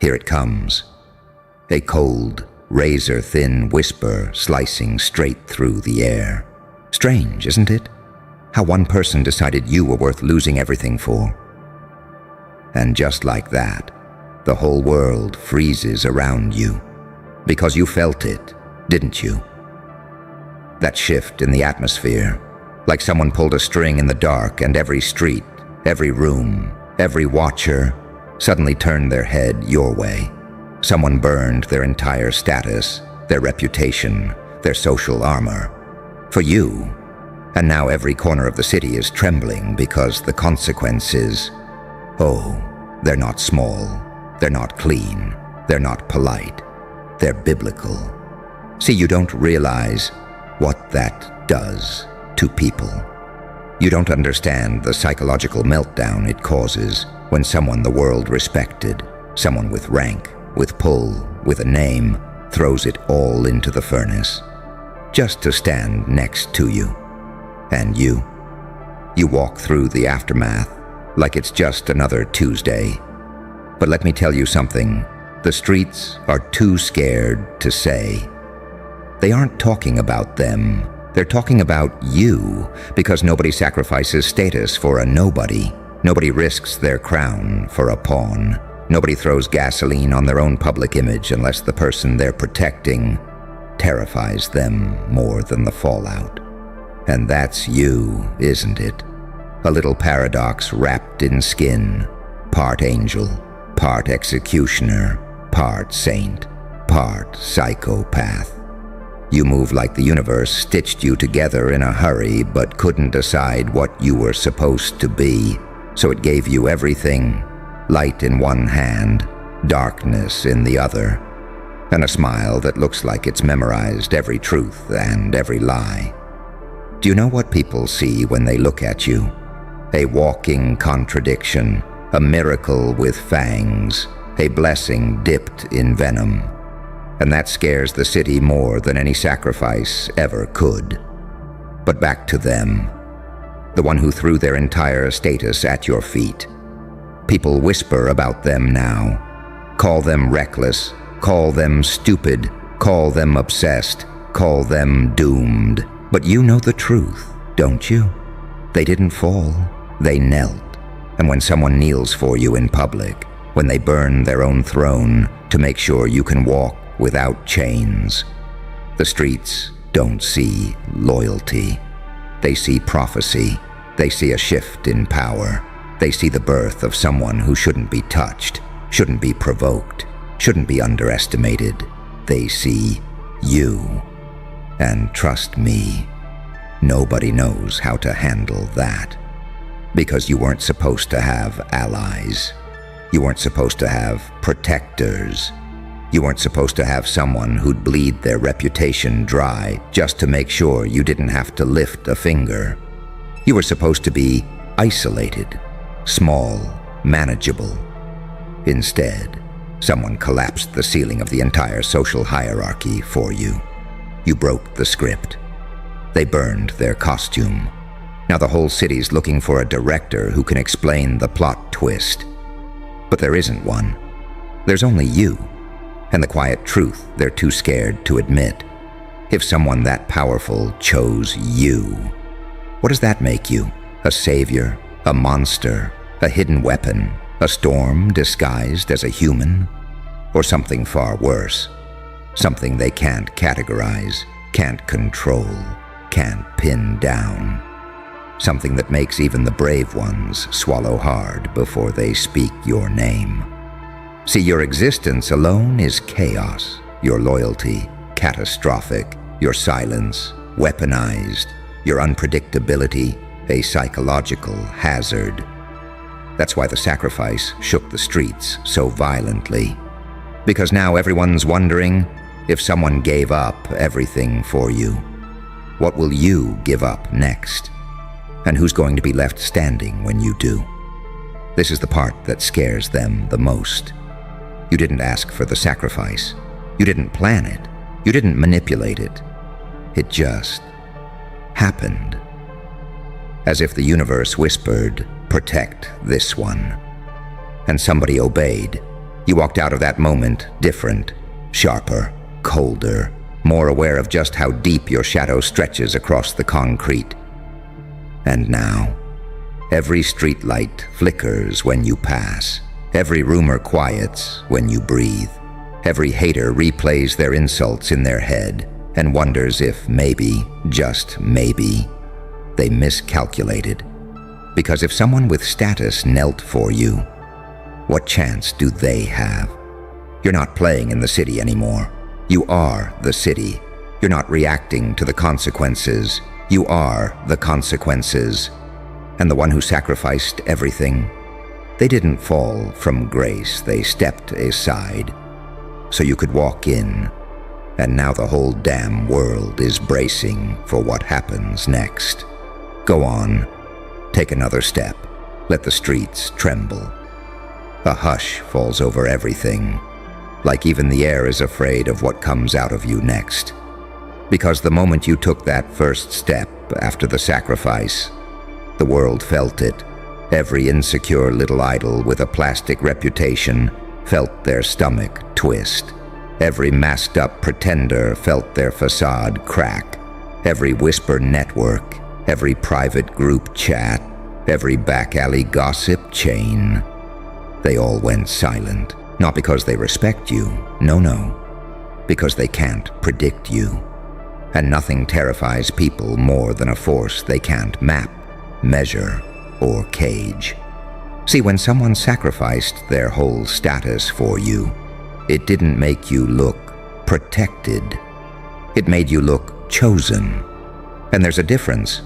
Here it comes. A cold, razor-thin whisper slicing straight through the air. Strange, isn't it? How one person decided you were worth losing everything for. And just like that, the whole world freezes around you. Because you felt it, didn't you? That shift in the atmosphere, like someone pulled a string in the dark and every street, every room, every watcher suddenly turned their head your way. Someone burned their entire status, their reputation, their social armor. For you. And now every corner of the city is trembling because the consequence is, oh, they're not small, they're not clean, they're not polite, they're biblical. See, you don't realize what that does to people. You don't understand the psychological meltdown it causes when someone the world respected, someone with rank, with pull, with a name, throws it all into the furnace, just to stand next to you. And you walk through the aftermath like it's just another Tuesday. But let me tell you something, the streets are too scared to say. They aren't talking about them, they're talking about you, because nobody sacrifices status for a nobody. Nobody risks their crown for a pawn. Nobody throws gasoline on their own public image unless the person they're protecting terrifies them more than the fallout. And that's you, isn't it? A little paradox wrapped in skin, part angel, part executioner, part saint, part psychopath. You move like the universe stitched you together in a hurry but couldn't decide what you were supposed to be, so it gave you everything, light in one hand, darkness in the other, and a smile that looks like it's memorized every truth and every lie. Do you know what people see when they look at you? A walking contradiction, a miracle with fangs, a blessing dipped in venom. And that scares the city more than any sacrifice ever could. But back to them, the one who threw their entire status at your feet. People whisper about them now. Call them reckless, call them stupid, call them obsessed, call them doomed. But you know the truth, don't you? They didn't fall, they knelt. And when someone kneels for you in public, when they burn their own throne to make sure you can walk without chains, the streets don't see loyalty. They see prophecy. They see a shift in power. They see the birth of someone who shouldn't be touched, shouldn't be provoked, shouldn't be underestimated. They see you. And trust me, nobody knows how to handle that. Because you weren't supposed to have allies. You weren't supposed to have protectors. You weren't supposed to have someone who'd bleed their reputation dry just to make sure you didn't have to lift a finger. You were supposed to be isolated, small, manageable. Instead, someone collapsed the ceiling of the entire social hierarchy for you. You broke the script. They burned their costume. Now the whole city's looking for a director who can explain the plot twist. But there isn't one. There's only you. And the quiet truth they're too scared to admit. If someone that powerful chose you, what does that make you? A savior? A monster? A hidden weapon? A storm disguised as a human? Or something far worse? Something they can't categorize, can't control, can't pin down. Something that makes even the brave ones swallow hard before they speak your name. See, your existence alone is chaos, your loyalty, catastrophic, your silence, weaponized, your unpredictability, a psychological hazard. That's why the sacrifice shook the streets so violently. Because now everyone's wondering, if someone gave up everything for you, what will you give up next? And who's going to be left standing when you do? This is the part that scares them the most. You didn't ask for the sacrifice. You didn't plan it. You didn't manipulate it. It just happened. As if the universe whispered, "Protect this one." And somebody obeyed. You walked out of that moment different, sharper, colder, more aware of just how deep your shadow stretches across the concrete. And now, every streetlight flickers when you pass. Every rumor quiets when you breathe. Every hater replays their insults in their head and wonders if maybe, just maybe, they miscalculated. Because if someone with status knelt for you, what chance do they have? You're not playing in the city anymore. You are the city. You're not reacting to the consequences. You are the consequences. And the one who sacrificed everything, they didn't fall from grace. They stepped aside so you could walk in. And now the whole damn world is bracing for what happens next. Go on. Take another step. Let the streets tremble. A hush falls over everything, like even the air is afraid of what comes out of you next. Because the moment you took that first step after the sacrifice, the world felt it. Every insecure little idol with a plastic reputation felt their stomach twist. Every masked-up pretender felt their facade crack. Every whisper network, every private group chat, every back-alley gossip chain. They all went silent, not because they respect you, no, because they can't predict you. And nothing terrifies people more than a force they can't map, measure, or cage. See, when someone sacrificed their whole status for you, it didn't make you look protected. It made you look chosen. And there's a difference.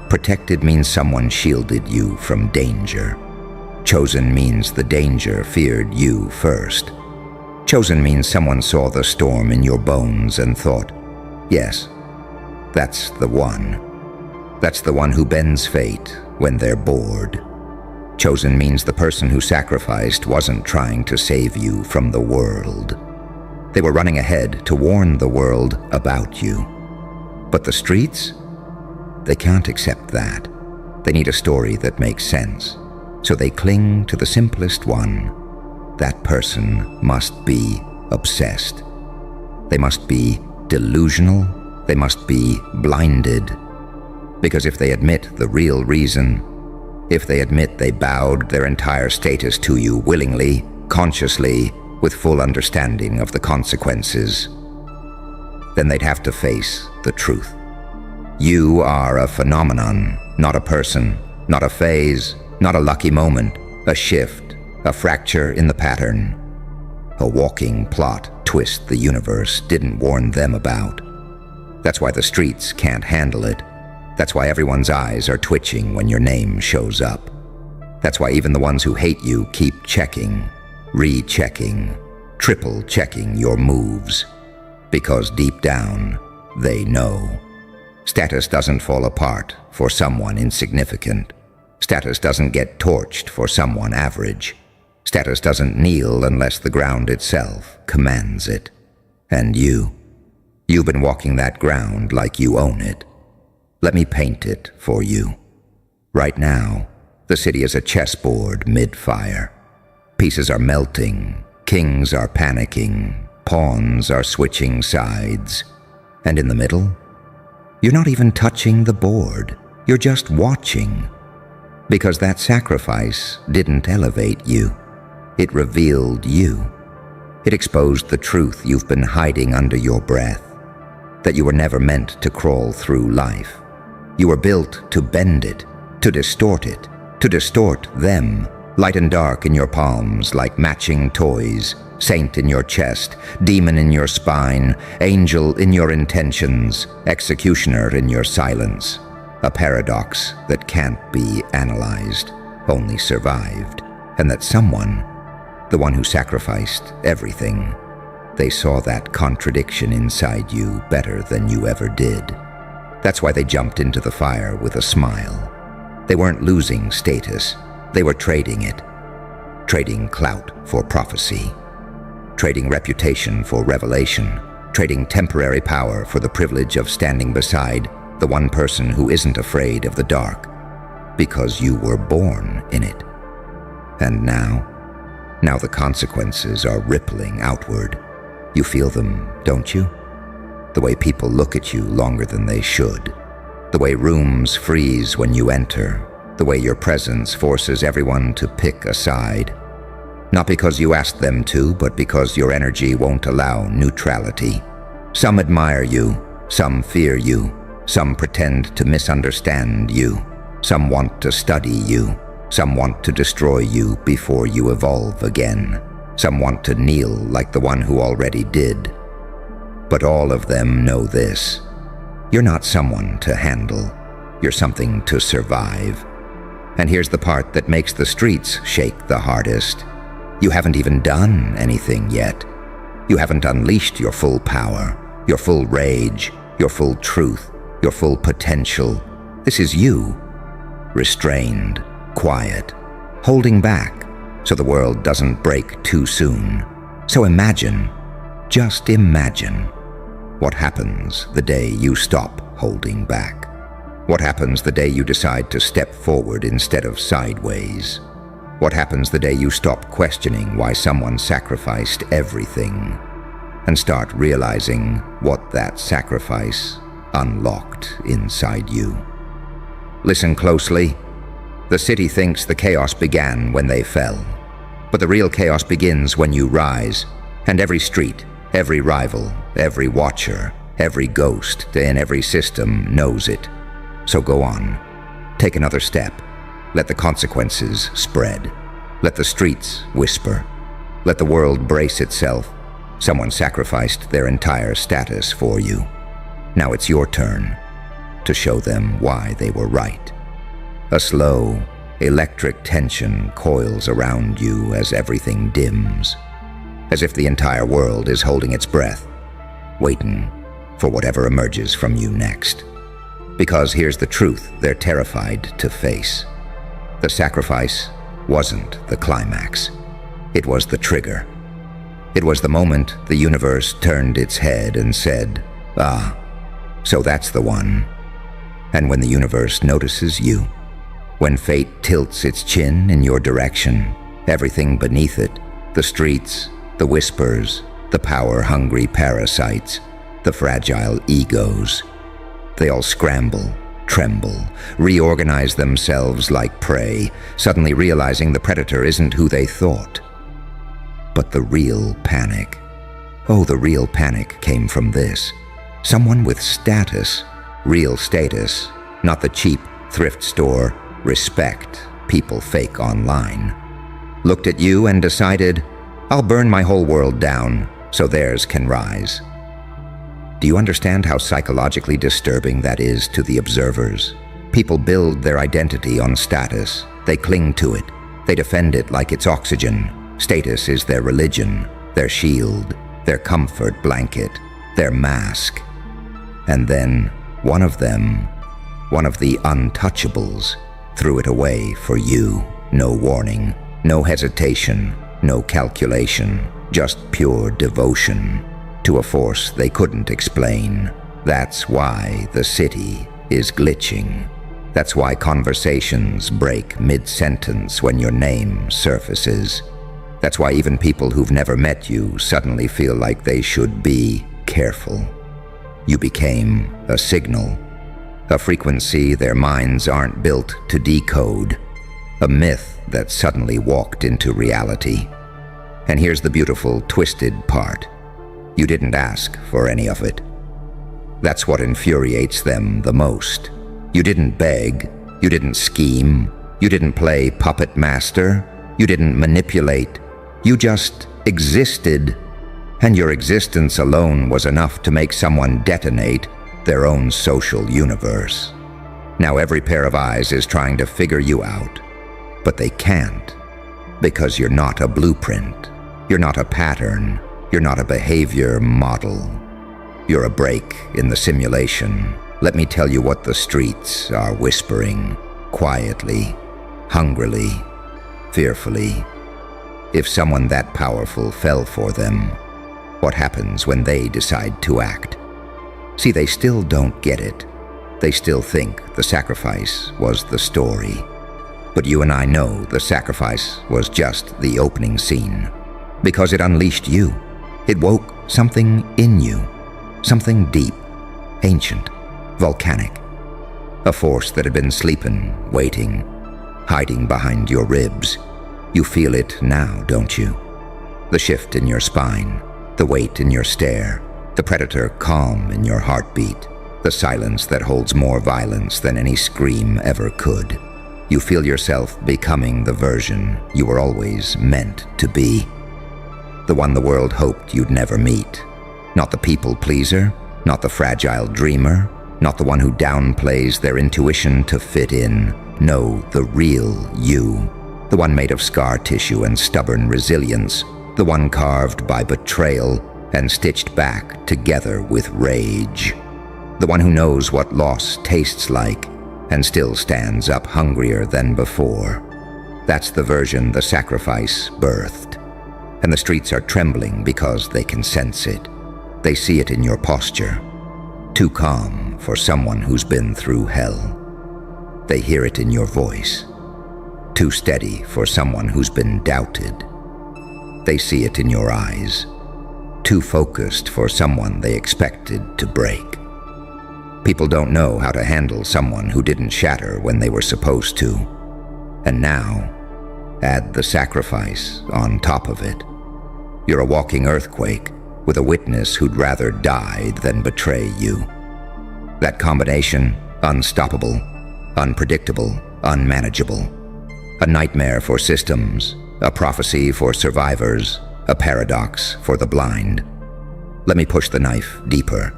Protected means someone shielded you from danger. Chosen means the danger feared you first. Chosen means someone saw the storm in your bones and thought, yes, that's the one. That's the one who bends fate when they're bored. Chosen means the person who sacrificed wasn't trying to save you from the world. They were running ahead to warn the world about you. But the streets? They can't accept that. They need a story that makes sense. So they cling to the simplest one. That person must be obsessed. They must be delusional. They must be blinded. Because if they admit the real reason, if they admit they bowed their entire status to you willingly, consciously, with full understanding of the consequences, then they'd have to face the truth. You are a phenomenon, not a person, not a phase, not a lucky moment, a shift, a fracture in the pattern. A walking plot twist the universe didn't warn them about. That's why the streets can't handle it. That's why everyone's eyes are twitching when your name shows up. That's why even the ones who hate you keep checking, rechecking, triple-checking your moves. Because deep down, they know. Status doesn't fall apart for someone insignificant. Status doesn't get torched for someone average. Status doesn't kneel unless the ground itself commands it. And you've been walking that ground like you own it. Let me paint it for you. Right now, the city is a chessboard mid-fire. Pieces are melting, kings are panicking, pawns are switching sides. And in the middle, you're not even touching the board. You're just watching. Because that sacrifice didn't elevate you. It revealed you. It exposed the truth you've been hiding under your breath. That you were never meant to crawl through life. You were built to bend it, to distort them, light and dark in your palms like matching toys, saint in your chest, demon in your spine, angel in your intentions, executioner in your silence. A paradox that can't be analyzed, only survived, and that someone, the one who sacrificed everything, they saw that contradiction inside you better than you ever did. That's why they jumped into the fire with a smile. They weren't losing status. They were trading it. Trading clout for prophecy. Trading reputation for revelation. Trading temporary power for the privilege of standing beside the one person who isn't afraid of the dark. Because you were born in it. And now, Now the consequences are rippling outward. You feel them, don't you? The way people look at you longer than they should. The way rooms freeze when you enter. The way your presence forces everyone to pick a side. Not because you asked them to, but because your energy won't allow neutrality. Some admire you, some fear you, some pretend to misunderstand you, some want to study you, some want to destroy you before you evolve again, some want to kneel like the one who already did. But all of them know this: you're not someone to handle, you're something to survive. And here's the part that makes the streets shake the hardest. You haven't even done anything yet. You haven't unleashed your full power, your full rage, your full truth, your full potential. This is you, restrained, quiet, holding back so the world doesn't break too soon. So imagine, just imagine, what happens the day you stop holding back. What happens the day you decide to step forward instead of sideways? What happens the day you stop questioning why someone sacrificed everything and start realizing what that sacrifice unlocked inside you? Listen closely. The city thinks the chaos began when they fell, but the real chaos begins when you rise, and every street, every rival, every watcher, every ghost in every system knows it. So go on. Take another step. Let the consequences spread. Let the streets whisper. Let the world brace itself. Someone sacrificed their entire status for you. Now it's your turn to show them why they were right. A slow, electric tension coils around you as everything dims, as if the entire world is holding its breath, waiting for whatever emerges from you next. Because here's the truth they're terrified to face. The sacrifice wasn't the climax. It was the trigger. It was the moment the universe turned its head and said, "Ah, so that's the one." And when the universe notices you, when fate tilts its chin in your direction, everything beneath it, the streets, the whispers, the power-hungry parasites, the fragile egos, they all scramble, tremble, reorganize themselves like prey, suddenly realizing the predator isn't who they thought. But the real panic, the real panic came from this. Someone with status, real status, not the cheap thrift store respect people fake online, looked at you and decided, "I'll burn my whole world down so theirs can rise." Do you understand how psychologically disturbing that is to the observers? People build their identity on status. They cling to it. They defend it like it's oxygen. Status is their religion, their shield, their comfort blanket, their mask. And then one of them, one of the untouchables, threw it away for you. No warning, no hesitation, no calculation, just pure devotion to a force they couldn't explain. That's why the city is glitching. That's why conversations break mid-sentence when your name surfaces. That's why even people who've never met you suddenly feel like they should be careful. You became a signal, a frequency their minds aren't built to decode, a myth that suddenly walked into reality. And here's the beautiful, twisted part. You didn't ask for any of it. That's what infuriates them the most. You didn't beg, you didn't scheme, you didn't play puppet master, you didn't manipulate, you just existed. And your existence alone was enough to make someone detonate their own social universe. Now every pair of eyes is trying to figure you out, but they can't, because you're not a blueprint, you're not a pattern, you're not a behavior model. You're a break in the simulation. Let me tell you what the streets are whispering, quietly, hungrily, fearfully. If someone that powerful fell for them, what happens when they decide to act? See, they still don't get it. They still think the sacrifice was the story. But you and I know the sacrifice was just the opening scene, because it unleashed you. It woke something in you, something deep, ancient, volcanic, a force that had been sleeping, waiting, hiding behind your ribs. You feel it now, don't you? The shift in your spine, the weight in your stare, the predator calm in your heartbeat, the silence that holds more violence than any scream ever could. You feel yourself becoming the version you were always meant to be. The one the world hoped you'd never meet. Not the people pleaser, not the fragile dreamer, not the one who downplays their intuition to fit in. No, the real you. The one made of scar tissue and stubborn resilience. The one carved by betrayal and stitched back together with rage. The one who knows what loss tastes like and still stands up hungrier than before. That's the version the sacrifice birthed. And the streets are trembling because they can sense it. They see it in your posture. Too calm for someone who's been through hell. They hear it in your voice. Too steady for someone who's been doubted. They see it in your eyes. Too focused for someone they expected to break. People don't know how to handle someone who didn't shatter when they were supposed to. And now, add the sacrifice on top of it. You're a walking earthquake with a witness who'd rather die than betray you. That combination, unstoppable, unpredictable, unmanageable. A nightmare for systems, a prophecy for survivors, a paradox for the blind. Let me push the knife deeper.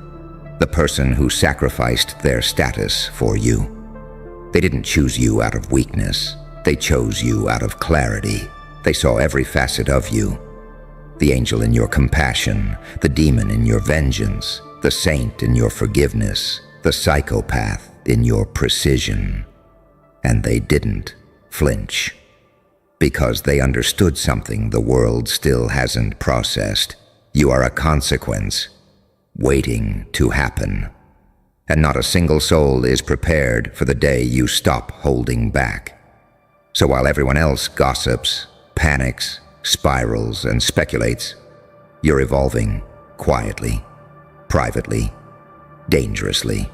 The person who sacrificed their status for you. They didn't choose you out of weakness. They chose you out of clarity. They saw every facet of you. The angel in your compassion, the demon in your vengeance, the saint in your forgiveness, the psychopath in your precision. And they didn't flinch. Because they understood something the world still hasn't processed. You are a consequence, waiting to happen. And not a single soul is prepared for the day you stop holding back. So while everyone else gossips, panics, spirals, and speculates, you're evolving quietly, privately, dangerously,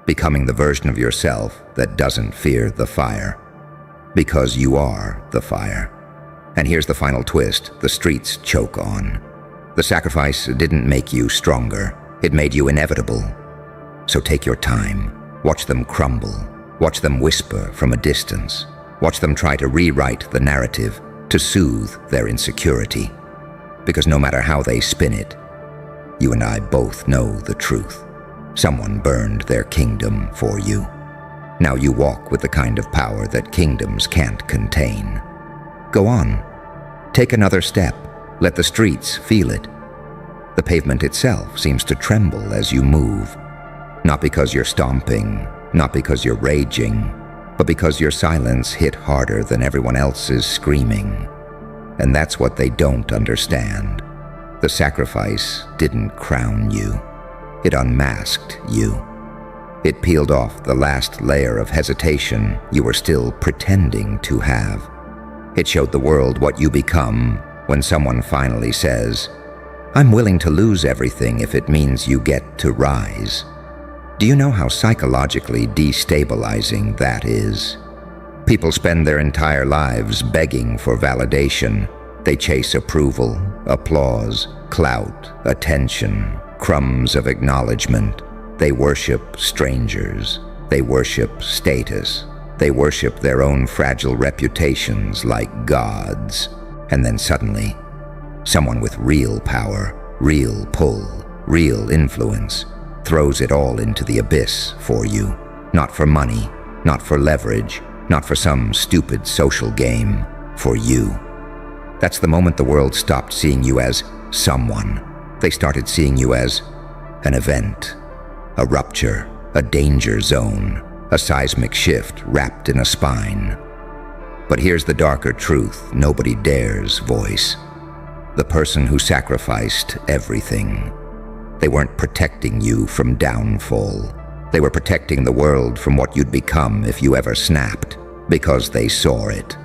becoming the version of yourself that doesn't fear the fire. Because you are the fire. And here's the final twist the streets choke on. The sacrifice didn't make you stronger. It made you inevitable. So take your time. Watch them crumble. Watch them whisper from a distance. Watch them try to rewrite the narrative to soothe their insecurity. Because no matter how they spin it, you and I both know the truth. Someone burned their kingdom for you. Now you walk with the kind of power that kingdoms can't contain. Go on. Take another step. Let the streets feel it. The pavement itself seems to tremble as you move. Not because you're stomping, not because you're raging, but because your silence hit harder than everyone else's screaming. And that's what they don't understand. The sacrifice didn't crown you. It unmasked you. It peeled off the last layer of hesitation you were still pretending to have. It showed the world what you become when someone finally says, "I'm willing to lose everything if it means you get to rise." Do you know how psychologically destabilizing that is? People spend their entire lives begging for validation. They chase approval, applause, clout, attention, crumbs of acknowledgement. They worship strangers. They worship status. They worship their own fragile reputations like gods. And then suddenly, someone with real power, real pull, real influence, throws it all into the abyss for you. Not for money, not for leverage, not for some stupid social game, for you. That's the moment the world stopped seeing you as someone. They started seeing you as an event, a rupture, a danger zone, a seismic shift wrapped in a spine. But here's the darker truth nobody dares voice. The person who sacrificed everything. They weren't protecting you from downfall. They were protecting the world from what you'd become if you ever snapped. because they saw it.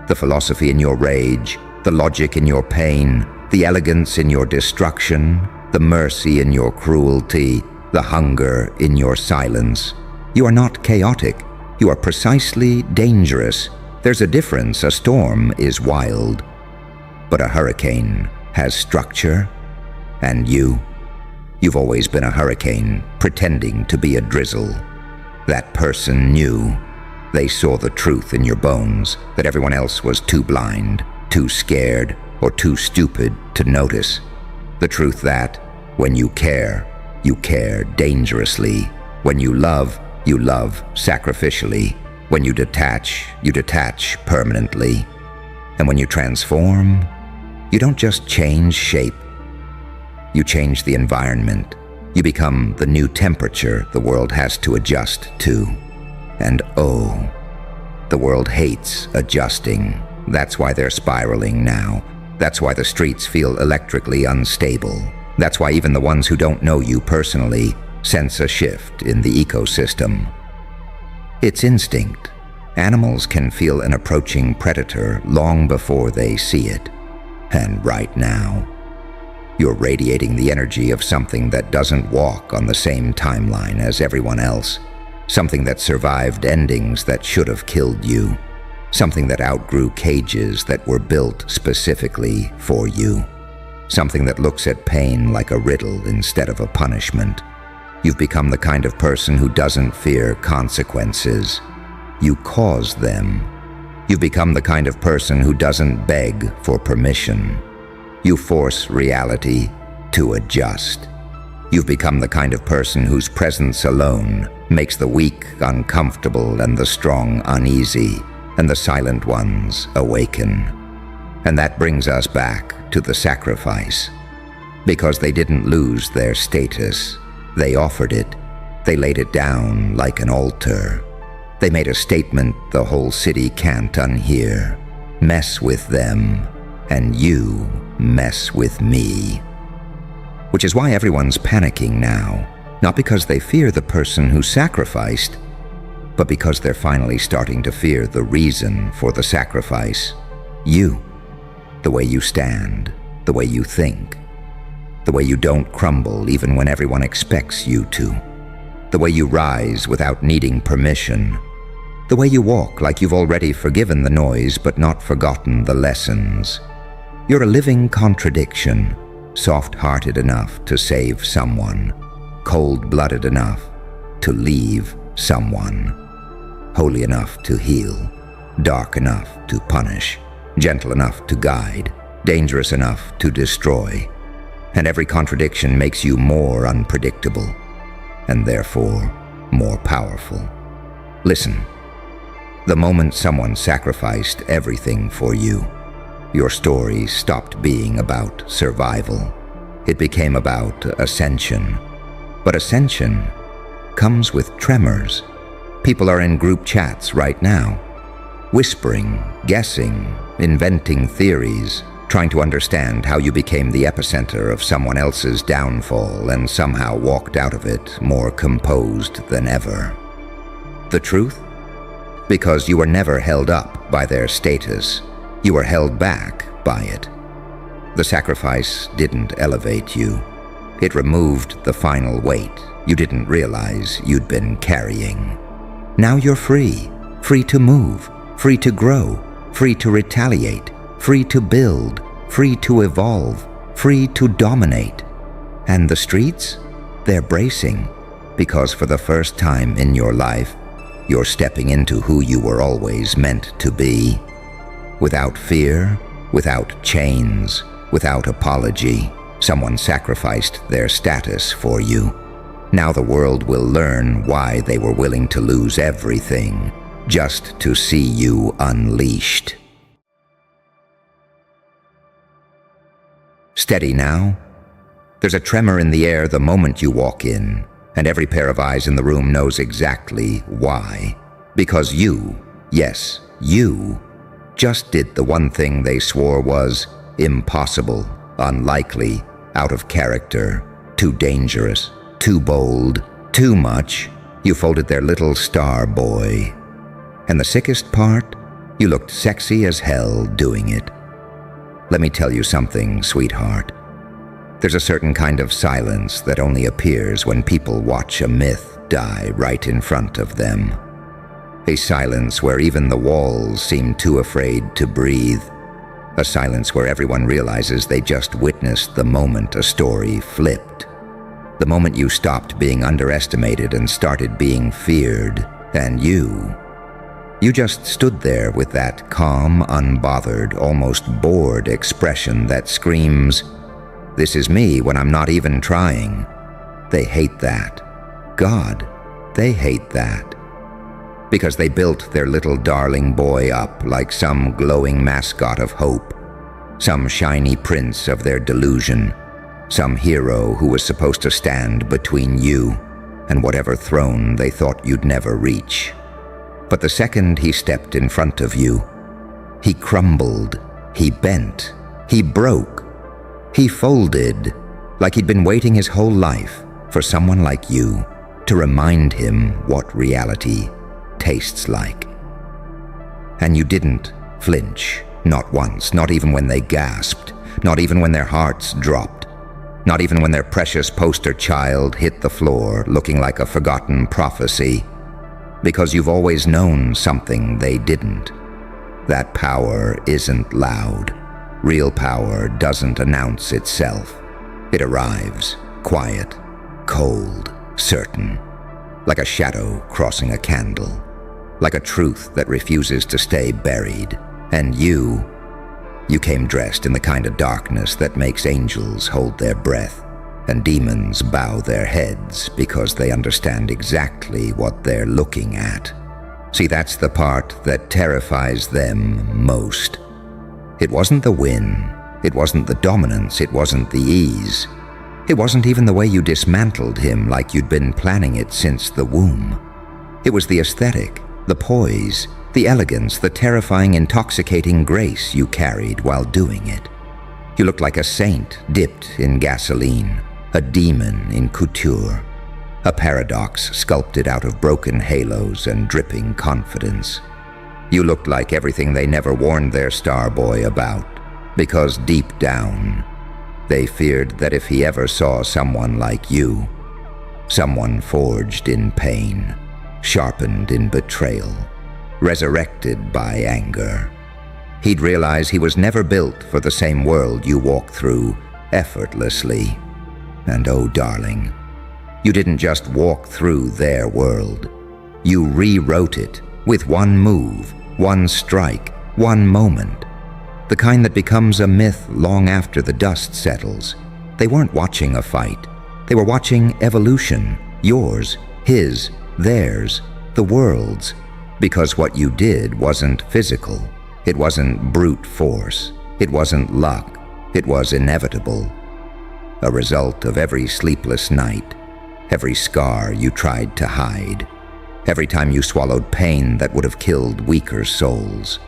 The philosophy in your rage, the logic in your pain, the elegance in your destruction, the mercy in your cruelty, the hunger in your silence. You are not chaotic. You are precisely dangerous. There's a difference. A storm is wild, but a hurricane has structure. And you've always been a hurricane, pretending to be a drizzle. That person knew. They saw the truth in your bones, that everyone else was too blind, too scared, or too stupid to notice. The truth that, when you care dangerously. When you love sacrificially. When you detach permanently. And when you transform, you don't just change shape. You change the environment. You become the new temperature the world has to adjust to. And oh, the world hates adjusting. That's why they're spiraling now. That's why the streets feel electrically unstable. That's why even the ones who don't know you personally sense a shift in the ecosystem. It's instinct. Animals can feel an approaching predator long before they see it. And right now, you're radiating the energy of something that doesn't walk on the same timeline as everyone else. Something that survived endings that should have killed you. Something that outgrew cages that were built specifically for you. Something that looks at pain like a riddle instead of a punishment. You've become the kind of person who doesn't fear consequences. You cause them. You've become the kind of person who doesn't beg for permission. You force reality to adjust. You've become the kind of person whose presence alone makes the weak uncomfortable and the strong uneasy, and the silent ones awaken. And that brings us back to the sacrifice. Because they didn't lose their status. They offered it. They laid it down like an altar. They made a statement the whole city can't unhear. Mess with them, and you mess with me. Which is why everyone's panicking now. Not because they fear the person who sacrificed, but because they're finally starting to fear the reason for the sacrifice. You. The way you stand, the way you think, the way you don't crumble even when everyone expects you to, the way you rise without needing permission, the way you walk like you've already forgiven the noise but not forgotten the lessons. You're a living contradiction, soft-hearted enough to save someone, cold-blooded enough to leave someone, holy enough to heal, dark enough to punish, gentle enough to guide, dangerous enough to destroy. And every contradiction makes you more unpredictable, and therefore more powerful. Listen, the moment someone sacrificed everything for you, your story stopped being about survival. It became about ascension. But ascension comes with tremors. People are in group chats right now, whispering, guessing, inventing theories, trying to understand how you became the epicenter of someone else's downfall and somehow walked out of it more composed than ever. The truth? Because you were never held up by their status. You were held back by it. The sacrifice didn't elevate you. It removed the final weight you didn't realize you'd been carrying. Now you're free. Free to move. Free to grow. Free to retaliate. Free to build. Free to evolve. Free to dominate. And the streets? They're bracing. Because for the first time in your life, you're stepping into who you were always meant to be. Without fear, without chains, without apology, someone sacrificed their status for you. Now the world will learn why they were willing to lose everything just to see you unleashed. Steady now. There's a tremor in the air the moment you walk in, and every pair of eyes in the room knows exactly why. Because you, yes, you, just did the one thing they swore was impossible, unlikely, out of character, too dangerous, too bold, too much. You folded their little star boy. And the sickest part? You looked sexy as hell doing it. Let me tell you something, sweetheart. There's a certain kind of silence that only appears when people watch a myth die right in front of them. A silence where even the walls seem too afraid to breathe. A silence where everyone realizes they just witnessed the moment a story flipped. The moment you stopped being underestimated and started being feared. And you just stood there with that calm, unbothered, almost bored expression that screams, "This is me when I'm not even trying." They hate that. God, they hate that. Because they built their little darling boy up like some glowing mascot of hope, some shiny prince of their delusion, some hero who was supposed to stand between you and whatever throne they thought you'd never reach. But the second he stepped in front of you, he crumbled, he bent, he broke, he folded, like he'd been waiting his whole life for someone like you to remind him what reality tastes like. And you didn't flinch, not once, not even when they gasped, not even when their hearts dropped, not even when their precious poster child hit the floor looking like a forgotten prophecy, because you've always known something they didn't. That power isn't loud. Real power doesn't announce itself. It arrives, quiet, cold, certain, like a shadow crossing a candle, like a truth that refuses to stay buried. And you came dressed in the kind of darkness that makes angels hold their breath and demons bow their heads because they understand exactly what they're looking at. See, that's the part that terrifies them most. It wasn't the win, it wasn't the dominance, it wasn't the ease. It wasn't even the way you dismantled him like you'd been planning it since the womb. It was the aesthetic, the poise, the elegance, the terrifying, intoxicating grace you carried while doing it. You looked like a saint dipped in gasoline, a demon in couture, a paradox sculpted out of broken halos and dripping confidence. You looked like everything they never warned their star boy about, because deep down, they feared that if he ever saw someone like you, someone forged in pain, sharpened in betrayal, resurrected by anger, he'd realize he was never built for the same world you walked through effortlessly. And oh, darling, you didn't just walk through their world. You rewrote it with one move, one strike, one moment. The kind that becomes a myth long after the dust settles. They weren't watching a fight. They were watching evolution, yours, his, theirs, the world's. Because what you did wasn't physical. It wasn't brute force. It wasn't luck. It was inevitable. A result of every sleepless night, every scar you tried to hide, every time you swallowed pain that would have killed weaker souls,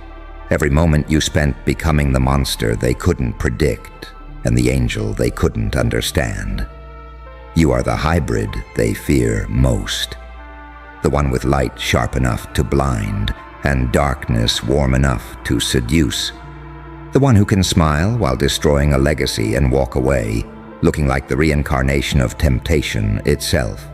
every moment you spent becoming the monster they couldn't predict and the angel they couldn't understand. You are the hybrid they fear most, the one with light sharp enough to blind and darkness warm enough to seduce, the one who can smile while destroying a legacy and walk away looking like the reincarnation of temptation itself.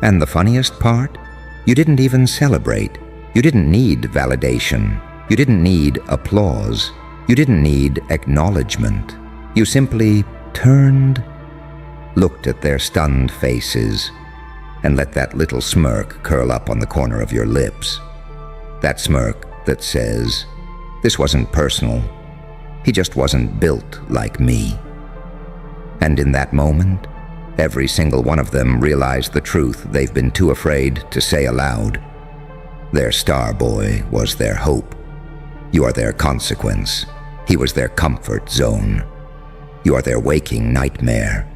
And the funniest part? You didn't even celebrate. You didn't need validation. You didn't need applause. You didn't need acknowledgement. You simply turned, looked at their stunned faces, and let that little smirk curl up on the corner of your lips. That smirk that says, "This wasn't personal. He just wasn't built like me." And in that moment, every single one of them realized the truth they've been too afraid to say aloud. Their star boy was their hope. You are their consequence. He was their comfort zone. You are their waking nightmare.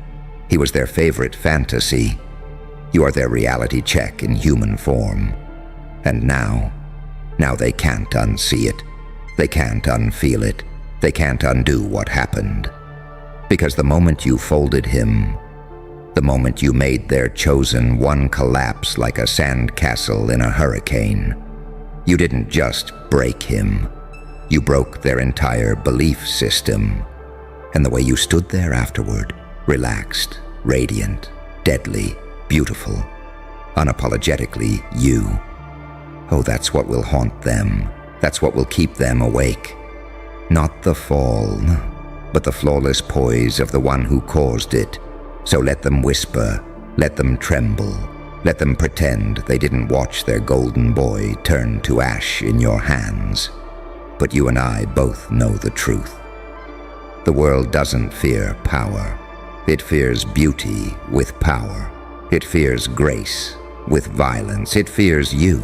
He was their favorite fantasy. You are their reality check in human form. And now they can't unsee it. They can't unfeel it. They can't undo what happened. Because the moment you folded him, the moment you made their chosen one collapse like a sand castle in a hurricane, You didn't just break him. You broke their entire belief system. And the way you stood there afterward, relaxed, radiant, deadly, beautiful, unapologetically you. Oh, that's what will haunt them. That's what will keep them awake. Not the fall, but the flawless poise of the one who caused it. So let them whisper, let them tremble, let them pretend they didn't watch their golden boy turn to ash in your hands. But you and I both know the truth. The world doesn't fear power. It fears beauty with power. It fears grace with violence. It fears you.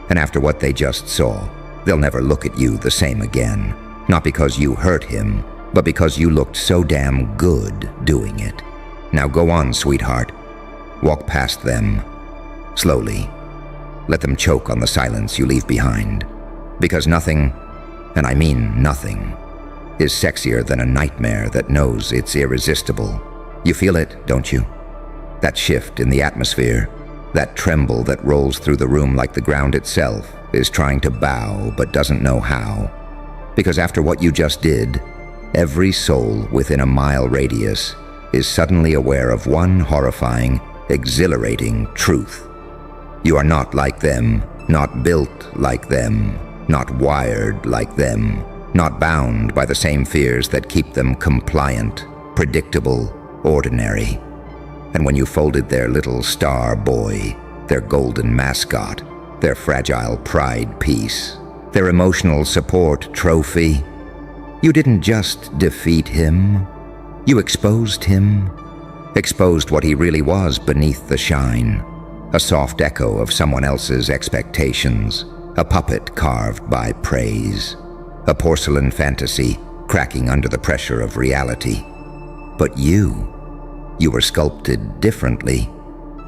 And after what they just saw, they'll never look at you the same again. Not because you hurt him, but because you looked so damn good doing it. Now go on, sweetheart. Walk past them. Slowly. Let them choke on the silence you leave behind. Because nothing, and I mean nothing, is sexier than a nightmare that knows it's irresistible. You feel it, don't you? That shift in the atmosphere, that tremble that rolls through the room like the ground itself is trying to bow but doesn't know how. Because after what you just did, every soul within a mile radius is suddenly aware of one horrifying, exhilarating truth. You are not like them, not built like them, not wired like them, not bound by the same fears that keep them compliant, predictable, ordinary. And when you folded their little star boy, their golden mascot, their fragile pride piece, their emotional support trophy, you didn't just defeat him, you exposed him, exposed what he really was beneath the shine, a soft echo of someone else's expectations, a puppet carved by praise, a porcelain fantasy cracking under the pressure of reality. But you were sculpted differently,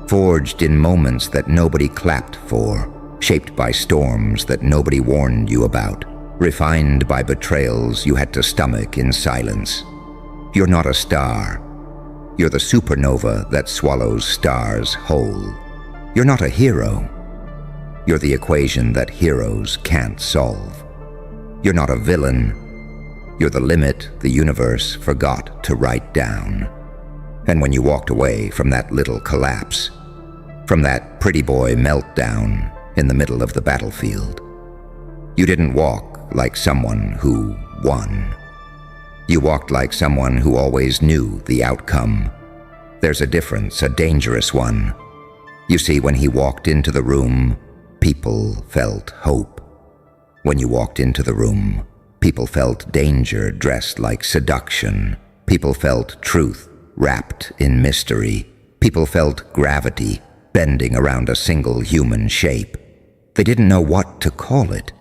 forged in moments that nobody clapped for, shaped by storms that nobody warned you about, refined by betrayals you had to stomach in silence. You're not a star. You're the supernova that swallows stars whole. You're not a hero. You're the equation that heroes can't solve. You're not a villain. You're the limit the universe forgot to write down. And when you walked away from that little collapse, from that pretty boy meltdown in the middle of the battlefield, you didn't walk like someone who won. You walked like someone who always knew the outcome. There's a difference, a dangerous one. You see, when he walked into the room, people felt hope. When you walked into the room, people felt danger dressed like seduction. People felt truth wrapped in mystery. People felt gravity bending around a single human shape. They didn't know what to call it.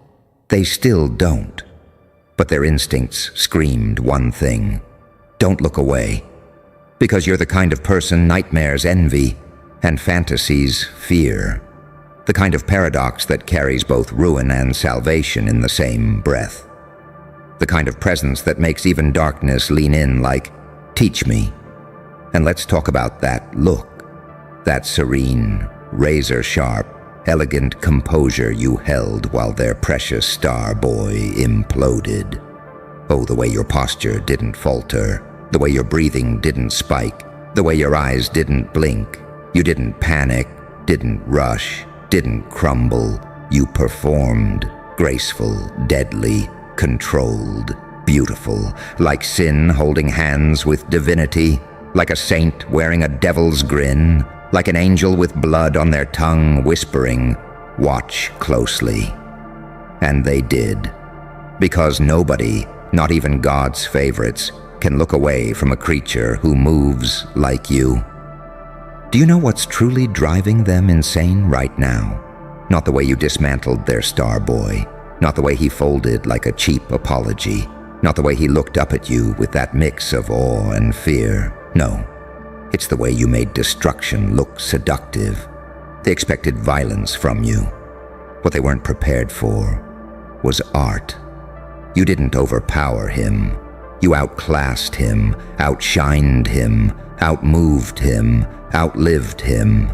They still don't. But their instincts screamed one thing: don't look away. Because you're the kind of person nightmares envy and fantasies fear. The kind of paradox that carries both ruin and salvation in the same breath. The kind of presence that makes even darkness lean in like, teach me. And let's talk about that look, that serene, razor-sharp, elegant composure you held while their precious star boy imploded. Oh, the way your posture didn't falter, the way your breathing didn't spike, the way your eyes didn't blink. You didn't panic, didn't rush, didn't crumble. You performed, graceful, deadly, controlled, beautiful, like sin holding hands with divinity, like a saint wearing a devil's grin, like an angel with blood on their tongue whispering, watch closely. And they did. Because nobody, not even God's favorites, can look away from a creature who moves like you. Do you know what's truly driving them insane right now? Not the way you dismantled their star boy, not the way he folded like a cheap apology, not the way he looked up at you with that mix of awe and fear. No, it's the way you made destruction look seductive. They expected violence from you. What they weren't prepared for was art. You didn't overpower him. You outclassed him, outshined him, outmoved him, outlived him.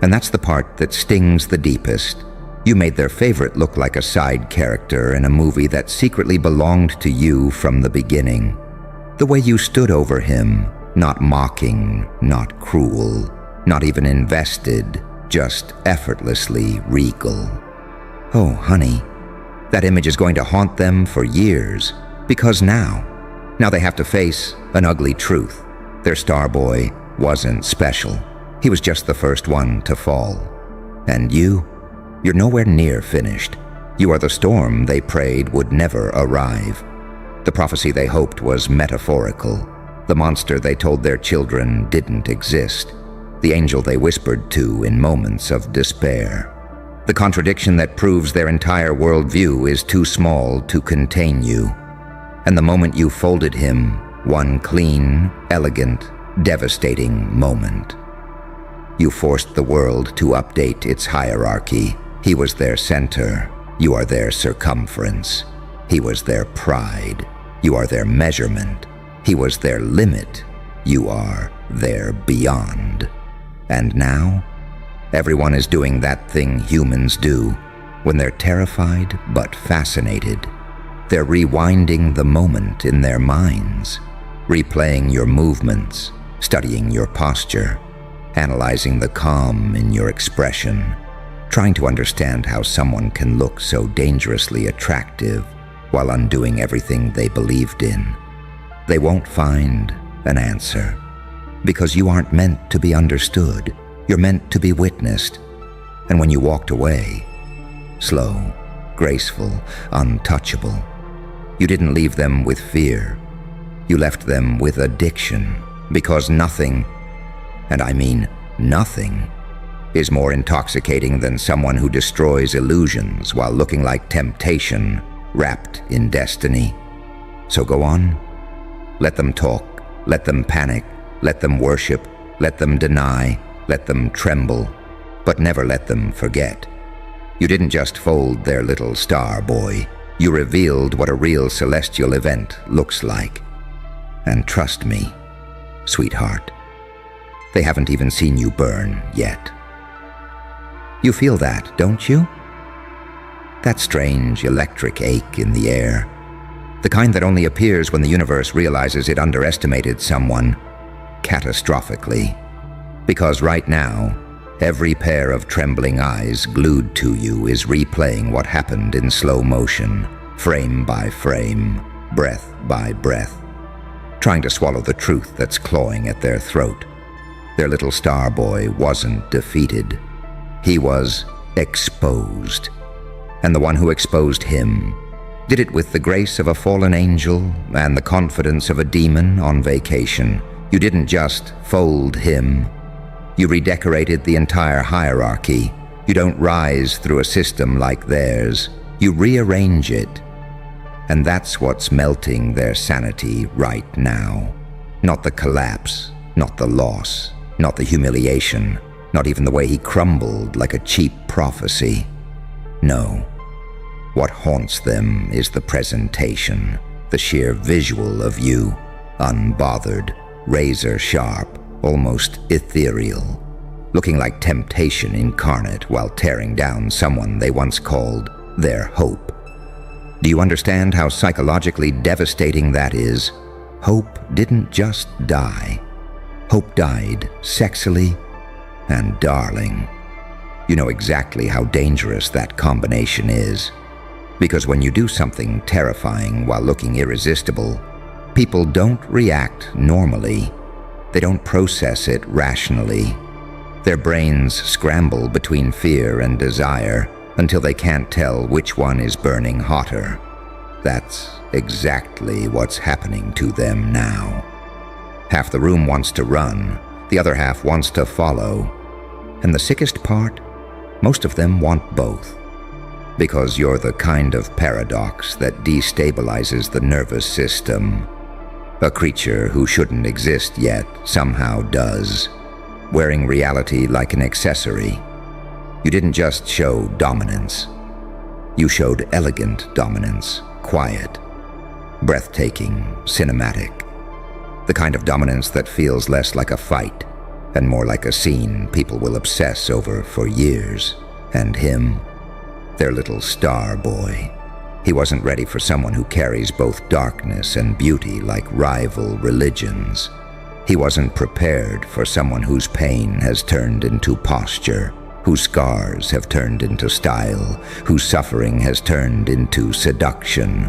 And that's the part that stings the deepest. You made their favorite look like a side character in a movie that secretly belonged to you from the beginning. The way you stood over him, not mocking, not cruel, not even invested, just effortlessly regal. Oh, honey, that image is going to haunt them for years, because now they have to face an ugly truth. Their star boy wasn't special. He was just the first one to fall. And you're nowhere near finished. You are the storm they prayed would never arrive. The prophecy they hoped was metaphorical. The monster they told their children didn't exist. The angel they whispered to in moments of despair. The contradiction that proves their entire worldview is too small to contain you. And the moment you folded him, one clean, elegant, devastating moment. You forced the world to update its hierarchy. He was their center. You are their circumference. He was their pride. You are their measurement. He was their limit. You are their beyond. And now, everyone is doing that thing humans do when they're terrified but fascinated. They're rewinding the moment in their minds, replaying your movements, studying your posture, analyzing the calm in your expression, trying to understand how someone can look so dangerously attractive while undoing everything they believed in. They won't find an answer, because you aren't meant to be understood. You're meant to be witnessed. And when you walked away, slow, graceful, untouchable, you didn't leave them with fear. You left them with addiction, because nothing, and I mean nothing, is more intoxicating than someone who destroys illusions while looking like temptation wrapped in destiny. So go on. Let them talk. Let them panic. Let them worship. Let them deny. Let them tremble. But never let them forget. You didn't just fold their little star boy. You revealed what a real celestial event looks like. And trust me, sweetheart, they haven't even seen you burn yet. You feel that, don't you? That strange electric ache in the air. The kind that only appears when the universe realizes it underestimated someone catastrophically. Because right now, every pair of trembling eyes glued to you is replaying what happened in slow motion, frame by frame, breath by breath, trying to swallow the truth that's clawing at their throat. Their little star boy wasn't defeated. He was exposed. And the one who exposed him did it with the grace of a fallen angel and the confidence of a demon on vacation. You didn't just fold him. You redecorated the entire hierarchy. You don't rise through a system like theirs. You rearrange it. And that's what's melting their sanity right now. Not the collapse, not the loss, not the humiliation, not even the way he crumbled like a cheap prophecy. No. What haunts them is the presentation, the sheer visual of you, unbothered, razor-sharp, almost ethereal, looking like temptation incarnate while tearing down someone they once called their hope. Do you understand how psychologically devastating that is? Hope didn't just die. Hope died sexily and darling. You know exactly how dangerous that combination is. Because when you do something terrifying while looking irresistible, people don't react normally. They don't process it rationally. Their brains scramble between fear and desire until they can't tell which one is burning hotter. That's exactly what's happening to them now. Half the room wants to run, the other half wants to follow. And the sickest part, most of them want both. Because you're the kind of paradox that destabilizes the nervous system. A creature who shouldn't exist yet somehow does, wearing reality like an accessory. You didn't just show dominance. You showed elegant dominance, quiet, breathtaking, cinematic. The kind of dominance that feels less like a fight and more like a scene people will obsess over for years. And him, their little star boy. He wasn't ready for someone who carries both darkness and beauty like rival religions. He wasn't prepared for someone whose pain has turned into posture, whose scars have turned into style, whose suffering has turned into seduction.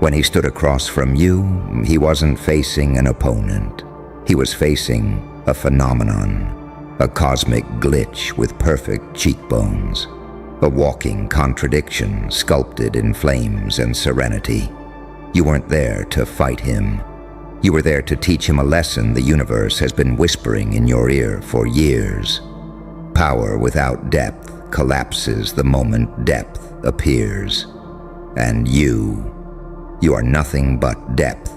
When he stood across from you, he wasn't facing an opponent. He was facing a phenomenon, a cosmic glitch with perfect cheekbones, a walking contradiction sculpted in flames and serenity. You weren't there to fight him. You were there to teach him a lesson the universe has been whispering in your ear for years. Power without depth collapses the moment depth appears. And you are nothing but depth.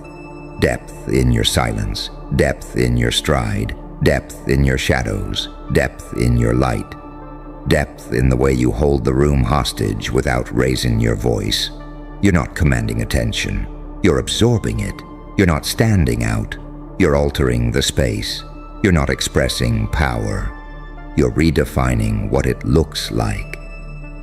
Depth in your silence, depth in your stride, depth in your shadows, depth in your light. Depth in the way you hold the room hostage without raising your voice. You're not commanding attention. You're absorbing it. You're not standing out. You're altering the space. You're not expressing power. You're redefining what it looks like.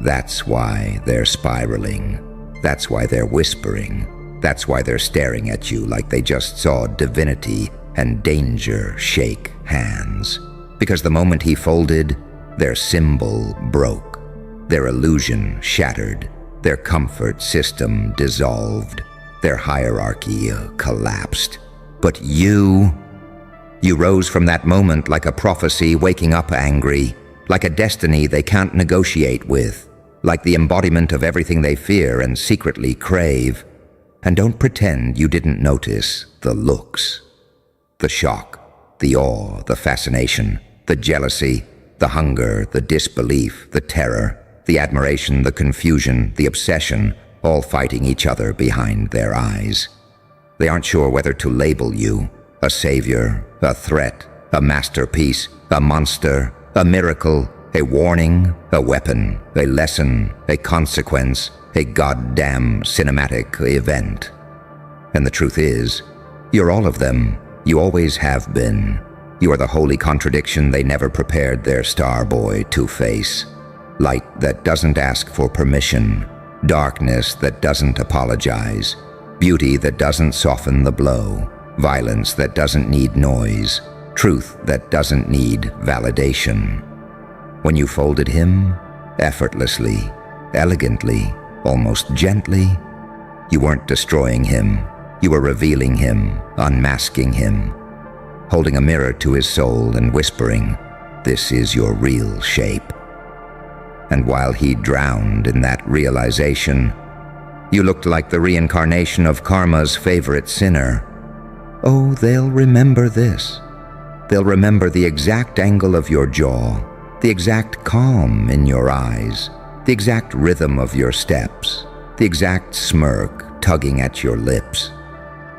That's why they're spiraling. That's why they're whispering. That's why they're staring at you like they just saw divinity and danger shake hands. Because the moment he folded, their symbol broke, their illusion shattered, their comfort system dissolved, their hierarchy collapsed. But you rose from that moment like a prophecy waking up angry, like a destiny they can't negotiate with, like the embodiment of everything they fear and secretly crave. And don't pretend you didn't notice the looks, the shock, the awe, the fascination, the jealousy, the hunger, the disbelief, the terror, the admiration, the confusion, the obsession, all fighting each other behind their eyes. They aren't sure whether to label you a savior, a threat, a masterpiece, a monster, a miracle, a warning, a weapon, a lesson, a consequence, a goddamn cinematic event. And the truth is, you're all of them. You always have been. You are the holy contradiction they never prepared their star boy to face. Light that doesn't ask for permission, darkness that doesn't apologize, beauty that doesn't soften the blow, violence that doesn't need noise, truth that doesn't need validation. When you folded him, effortlessly, elegantly, almost gently, you weren't destroying him. You were revealing him, unmasking him, holding a mirror to his soul and whispering, "This is your real shape." And while he drowned in that realization, you looked like the reincarnation of karma's favorite sinner. Oh, they'll remember this. They'll remember the exact angle of your jaw, the exact calm in your eyes, the exact rhythm of your steps, the exact smirk tugging at your lips.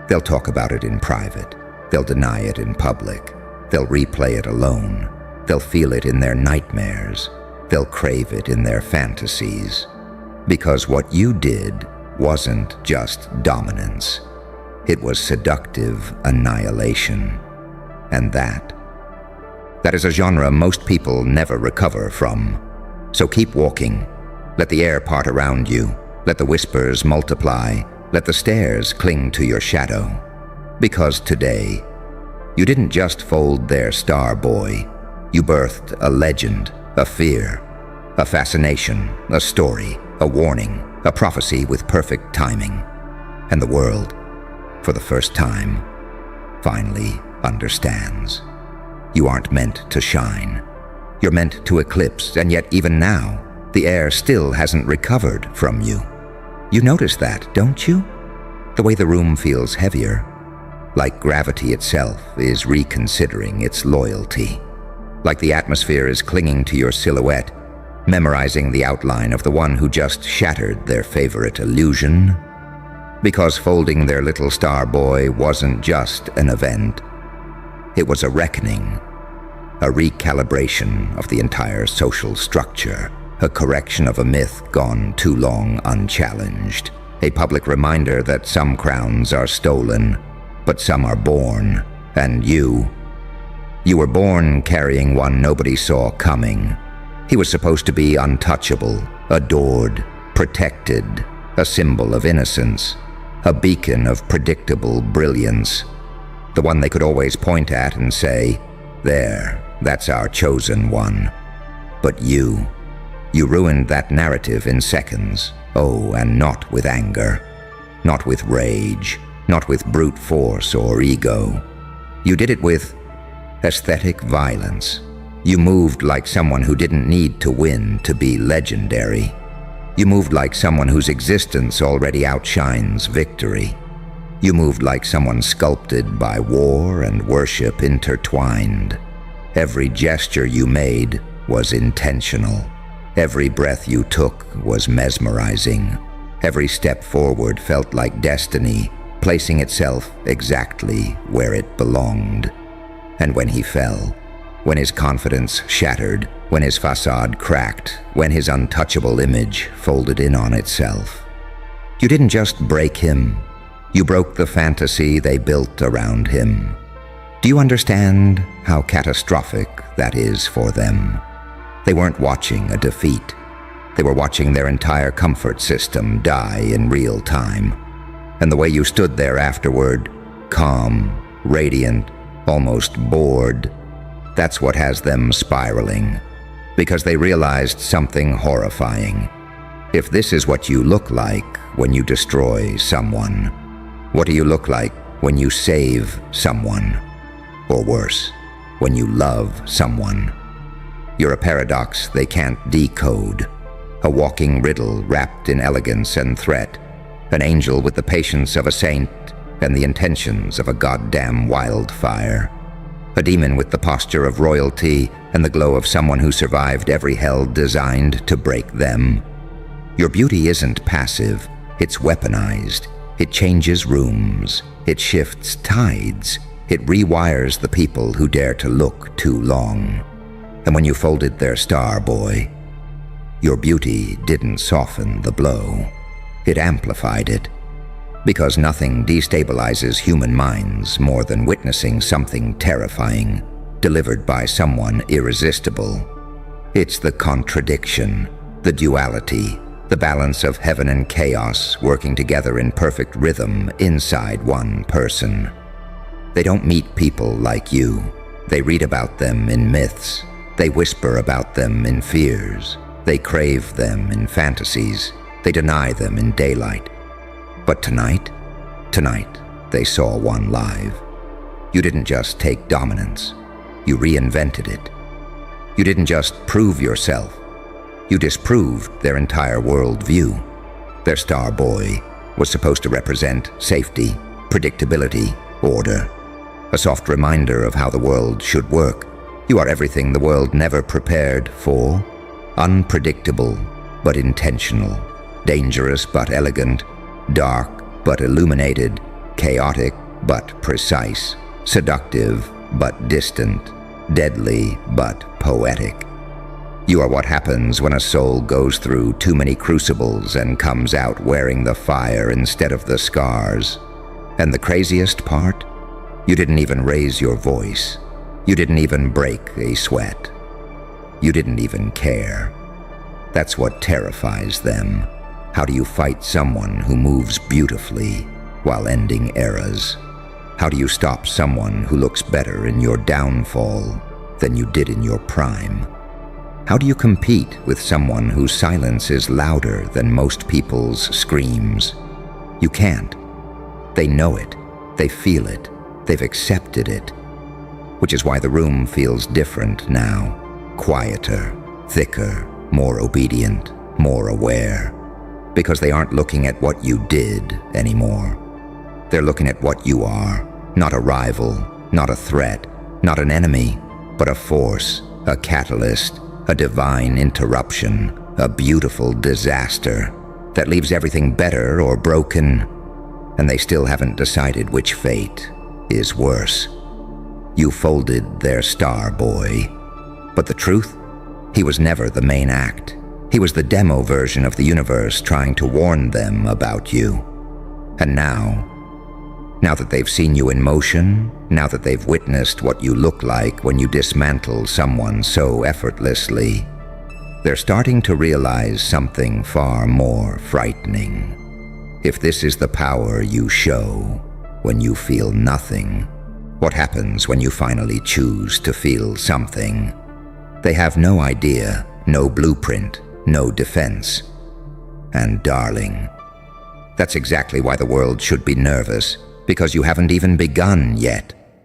They'll talk about it in private. They'll deny it in public. They'll replay it alone. They'll feel it in their nightmares. They'll crave it in their fantasies. Because what you did wasn't just dominance. It was seductive annihilation. And that is a genre most people never recover from. So keep walking. Let the air part around you. Let the whispers multiply. Let the stairs cling to your shadow. Because today, you didn't just fold their star boy. You birthed a legend, a fear, a fascination, a story, a warning, a prophecy with perfect timing. And the world, for the first time, finally understands. You aren't meant to shine. You're meant to eclipse, and yet even now, the air still hasn't recovered from you. You notice that, don't you? The way the room feels heavier, like gravity itself is reconsidering its loyalty. Like the atmosphere is clinging to your silhouette, memorizing the outline of the one who just shattered their favorite illusion. Because folding their little star boy wasn't just an event. It was a reckoning, a recalibration of the entire social structure, a correction of a myth gone too long unchallenged, a public reminder that some crowns are stolen, but some are born, and you were born carrying one nobody saw coming. He was supposed to be untouchable, adored, protected, a symbol of innocence, a beacon of predictable brilliance, the one they could always point at and say, "There, that's our chosen one." But you ruined that narrative in seconds. Oh, and not with anger, not with rage, not with brute force or ego. You did it with aesthetic violence. You moved like someone who didn't need to win to be legendary. You moved like someone whose existence already outshines victory. You moved like someone sculpted by war and worship intertwined. Every gesture you made was intentional. Every breath you took was mesmerizing. Every step forward felt like destiny, placing itself exactly where it belonged. And when he fell, when his confidence shattered, when his facade cracked, when his untouchable image folded in on itself, you didn't just break him, you broke the fantasy they built around him. Do you understand how catastrophic that is for them? They weren't watching a defeat. They were watching their entire comfort system die in real time. And the way you stood there afterward, calm, radiant, almost bored, that's what has them spiraling. Because they realized something horrifying. If this is what you look like when you destroy someone, what do you look like when you save someone? Or worse, when you love someone? You're a paradox they can't decode, a walking riddle wrapped in elegance and threat, an angel with the patience of a saint and the intentions of a goddamn wildfire, a demon with the posture of royalty and the glow of someone who survived every hell designed to break them. Your beauty isn't passive, it's weaponized. It changes rooms, it shifts tides, it rewires the people who dare to look too long. And when you folded their star, boy, your beauty didn't soften the blow. It amplified it. Because nothing destabilizes human minds more than witnessing something terrifying delivered by someone irresistible. It's the contradiction, the duality, the balance of heaven and chaos working together in perfect rhythm inside one person. They don't meet people like you. They read about them in myths. They whisper about them in fears. They crave them in fantasies. They deny them in daylight. But tonight, they saw one live. You didn't just take dominance. You reinvented it. You didn't just prove yourself. You disproved their entire worldview. Their star boy was supposed to represent safety, predictability, order. A soft reminder of how the world should work. You are everything the world never prepared for. Unpredictable, but intentional. Dangerous, but elegant. Dark, but illuminated. Chaotic, but precise. Seductive, but distant. Deadly, but poetic. You are what happens when a soul goes through too many crucibles and comes out wearing the fire instead of the scars. And the craziest part? You didn't even raise your voice. You didn't even break a sweat. You didn't even care. That's what terrifies them. How do you fight someone who moves beautifully while ending eras? How do you stop someone who looks better in your downfall than you did in your prime? How do you compete with someone whose silence is louder than most people's screams? You can't. They know it. They feel it. They've accepted it. Which is why the room feels different now. Quieter, thicker, more obedient, more aware. Because they aren't looking at what you did anymore. They're looking at what you are. Not a rival, not a threat, not an enemy, but a force, a catalyst, a divine interruption, a beautiful disaster that leaves everything better or broken, and they still haven't decided which fate is worse. You folded their star boy. But the truth? He was never the main act. He was the demo version of the universe trying to warn them about you. And now that they've seen you in motion, now that they've witnessed what you look like when you dismantle someone so effortlessly, They're starting to realize something far more frightening. If this is the power you show when you feel nothing, what happens when you finally choose to feel something? They have no idea, no blueprint, no defense. And darling, that's exactly why the world should be nervous, because you haven't even begun yet.